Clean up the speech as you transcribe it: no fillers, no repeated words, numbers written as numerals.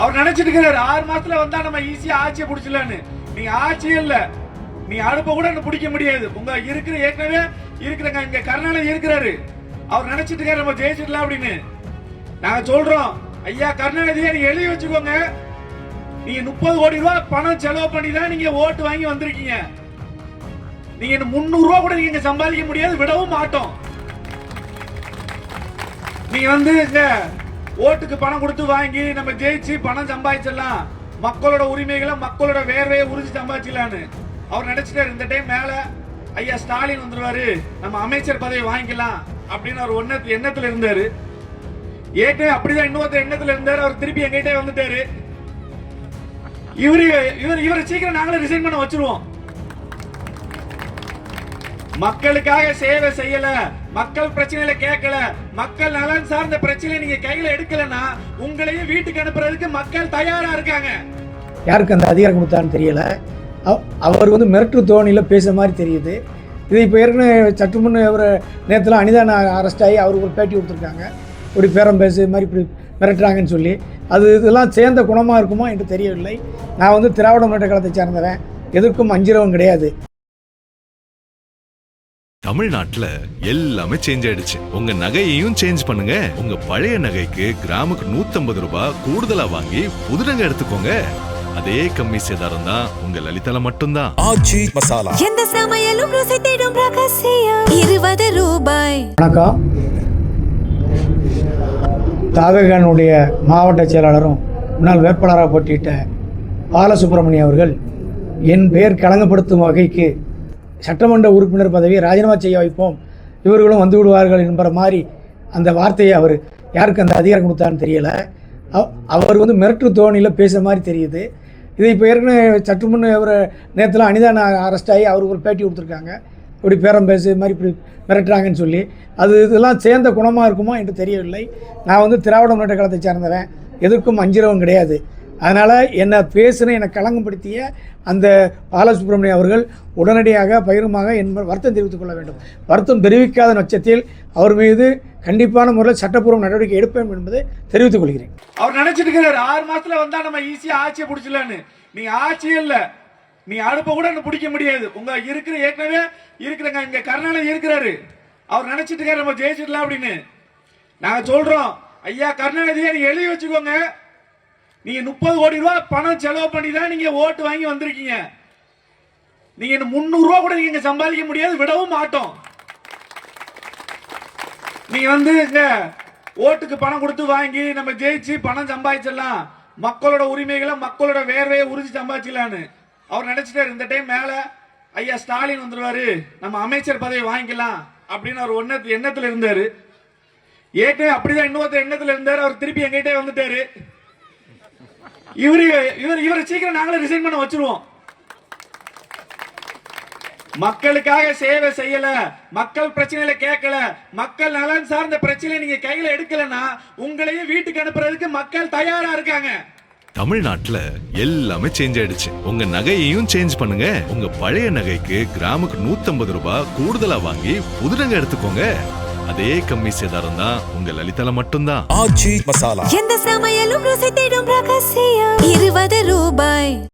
அவர் நினைச்சிட்டு இருக்கிறாரு 6 மாசத்துல வந்தா நம்ம ஈஸியா ஆட்சியை பிடிச்சலான்னு. நீங்க ஆட்சியே இல்ல, நீ அடுப்ப கூட பிடிக்க முடியாது. உங்க இருக்கிற ஏற்கனவே இருக்கிறங்க இங்க கருணாநிதி இருக்கிறாரு, அவர் நினைச்சிட்டு இருக்காரு நம்ம ஜெயிச்சிடலாம் அப்படின்னு. நாங்க சொல்றோம், ஐயா கருணாநிதியை நீங்க எழுதி வச்சுக்கோங்க, நீங்க 30 கோடி ரூபாய் பணம் செலவு பண்ணி தான் நீங்க ஓட்டு வாங்கி வந்திருக்கீங்க. நீங்க 300 ரூபாய் கூட நீங்க சம்பாதிக்க முடியாது, விடவும் மாட்டோம். நீங்க இங்க ஓட்டுக்கு பணம் கொடுத்து வாங்கி நம்ம ஜெயிச்சு பணம் சம்பாதிச்சிடலாம், மக்களோட உரிமைகளை மக்களோட வேர்வையை உறிஞ்சி சம்பாதிச்சலான்னு அவர் நினைச்சிட்டாரு. இந்த டைம் மேல ஐயா ஸ்டாலின் வந்துருவாரு, நம்ம அமைச்சர் பதவி வாங்கிக்கலாம் அப்படின்னு அவர் எண்ணத்துல இருந்தாரு. ஏற்கனவே அப்படிதான் இன்னொருத்தர் எண்ணத்துல இருந்தாரு, அவர் திருப்பி எங்கிட்டே வந்துட்டாரு. இவரை சீக்கிரம் நாங்களே ரிசைன் பண்ண வச்சிருவோம். மக்களுக்காக சேவை செய்யல, மக்கள் பிரச்சனைகளை கேட்கல, மக்கள் நலன் சார்ந்த பிரச்சனை நீங்க கையில எடுக்கலன்னா உங்களையும் வீட்டுக்கு அனுப்புறதுக்கு மக்கள் தயாரா இருக்காங்க. யாருக்கு அந்த அதிகாரம் கொடுத்தான்னு தெரியல. அவர் மிரட்டு தோணியில் பேசுகிற மாதிரி தெரியுது. இது இப்போ ஏற்கனவே சற்று முன் அவர் நேரத்தில் அனிதா அரெஸ்ட் ஆகி அவருக்கு ஒரு பேட்டி கொடுத்துருக்காங்க, இப்படி பேரம் பேசு மாதிரி இப்படி மிரட்டுறாங்கன்னு சொல்லி. இதெல்லாம் சேர்ந்த குணமாக இருக்குமா என்று தெரியவில்லை. நான் திராவிட முன்னேற்ற கழகத்தை சேர்ந்தவன், எதற்கும் அஞ்சிரவன் கிடையாது. தமிழ்நாட்டுல எல்லாமே சேஞ்ச் ஆயிடுச்சு. உங்க நகையையும் சேஞ்ச் பண்ணுங்க. உங்க பழைய நகைக்கு கிராமுக்கு 150 ரூபாய் கூடுதலா வாங்கி புது நகை எடுத்துக்கோங்க. அதே கம்மி சேதாரம் தான் உங்க லலிதால மட்டும்தான். ஆச்சி மசாலா, எந்த சமையலும் ருசி தேடும் ரகசியம் 20 ரூபாய். வணக்கம். தாவேகானுடைய மாவட்ட செயலாளரும் முன்னாள் வேட்பாளராக போட்டியிட்ட பாலசுப்ரமணியம் அவர்கள் என் பெயர் களங்கப்படுத்தும் வகைக்கு சட்டமன்ற உறுப்பினர் பதவியை ராஜினாமா செய்ய வைப்போம், இவர்களும் வந்து விடுவார்கள் என்பற மாதிரி அந்த வார்த்தையை அவர் யாருக்கு அந்த அதிகாரம் கொடுத்தான்னு தெரியல. அவர் மிரட்டு தோணியில் பேசுகிற மாதிரி தெரியுது. இது இப்போ ஏற்கனவே சற்று முன் அவர் நேரத்தில் அனிதா அரெஸ்ட் ஆகி அவருக்கு ஒரு பேட்டி கொடுத்துருக்காங்க, இப்படி பேரம் பேசு மாதிரி இப்படி மிரட்டுறாங்கன்னு சொல்லி. இதெல்லாம் சேர்ந்த குணமாக இருக்குமா என்று தெரியவில்லை. நான் திராவிட முன்னேற்ற கழகத்தை சேர்ந்தவன், எதற்கும் அஞ்சிரவன் கிடையாது. அதனால் என்னை என்னை களங்கப்படுத்திய அந்த பாலசுப்ரமணியம் அவர்கள் உடனடியாக பகிரமாக என் வருத்தம் தெரிவித்துக் கொள்ள வேண்டும். வருத்தம் தெரிவிக்காத பட்சத்தில் அவர் மீது கண்டிப்பான முறையில் சட்டப்பூர்வ நடவடிக்கை எடுப்பேன் என்பதை தெரிவித்துக் கொள்கிறேன். அவர் நினைச்சிட்டு இருக்கிறாரு 6 மாசத்துல வந்தா நம்ம ஈஸியா ஆட்சியை பிடிச்சலான்னு. நீங்க ஆட்சியே இல்ல, நீ அடுப்ப கூட பிடிக்க முடியாது. உங்க இருக்கிற ஏற்கனவே இருக்கிறங்க இங்க கருணாநிதி இருக்கிறாரு, அவர் நினைச்சிட்டு இருக்காரு நம்ம ஜெயிச்சிடலாம் அப்படின்னு. நாங்க சொல்றோம், ஐயா கருணாநிதியை நீங்க எழுதி வச்சுக்கோங்க, நீங்க 30 கோடி ரூபாய் பணம் செலவு பண்ணி தான் நீங்க ஓட்டு வாங்கி வந்திருக்கீங்க. நீங்க 300 ரூபாய் கூட நீங்க சம்பாதிக்க முடியாது, விடவும் மாட்டோம். நீங்க இங்க ஓட்டுக்கு பணம் கொடுத்து வாங்கி நம்ம ஜெயிச்சு பணம் சம்பாதிச்சிடலாம், மக்களோட உரிமைகளை மக்களோட வேர்வையை உறிஞ்சி சம்பாதிச்சலான்னு அவர் நினைச்சிட்டாரு. இந்த டைம் மேல ஐயா ஸ்டாலின் வந்துருவாரு, நம்ம அமைச்சர் பதவி வாங்கிக்கலாம் அப்படின்னு அவர் எண்ணத்துல இருந்தாரு. ஏற்கனவே அப்படிதான் இன்னொருத்தர் எண்ணத்துல இருந்தாரு, அவர் திருப்பி எங்கிட்டே வந்துட்டாரு. இவரை சீக்கிரம் நாங்களே ரிசைன் பண்ண வச்சிருவோம். மக்களுக்காக சேவை செய்யல, மக்கள் பிரச்சனைகளை கேட்கல, மக்கள் நலன் சார்ந்த பிரச்சனை நீங்க கையில எடுக்கலன்னா உங்களையும் வீட்டுக்கு அனுப்புறதுக்கு மக்கள் தயாரா இருக்காங்க. தமிழ்நாட்டுல எல்லாமே சேஞ்ச் ஆயிடுச்சு. உங்க நகையையும் சேஞ்ச் பண்ணுங்க. உங்க பழைய நகைக்கு கிராமுக்கு 150 ரூபாய் கூடுதலா வாங்கி புது நகை எடுத்துக்கோங்க. அதே கம்மி சேதாரம் தான் உங்க லலிதால மட்டும்தான். ஆச்சி மசாலா, எந்த சமையலும் ருசி தேடும் ரகசியம் 20 ரூபாய்.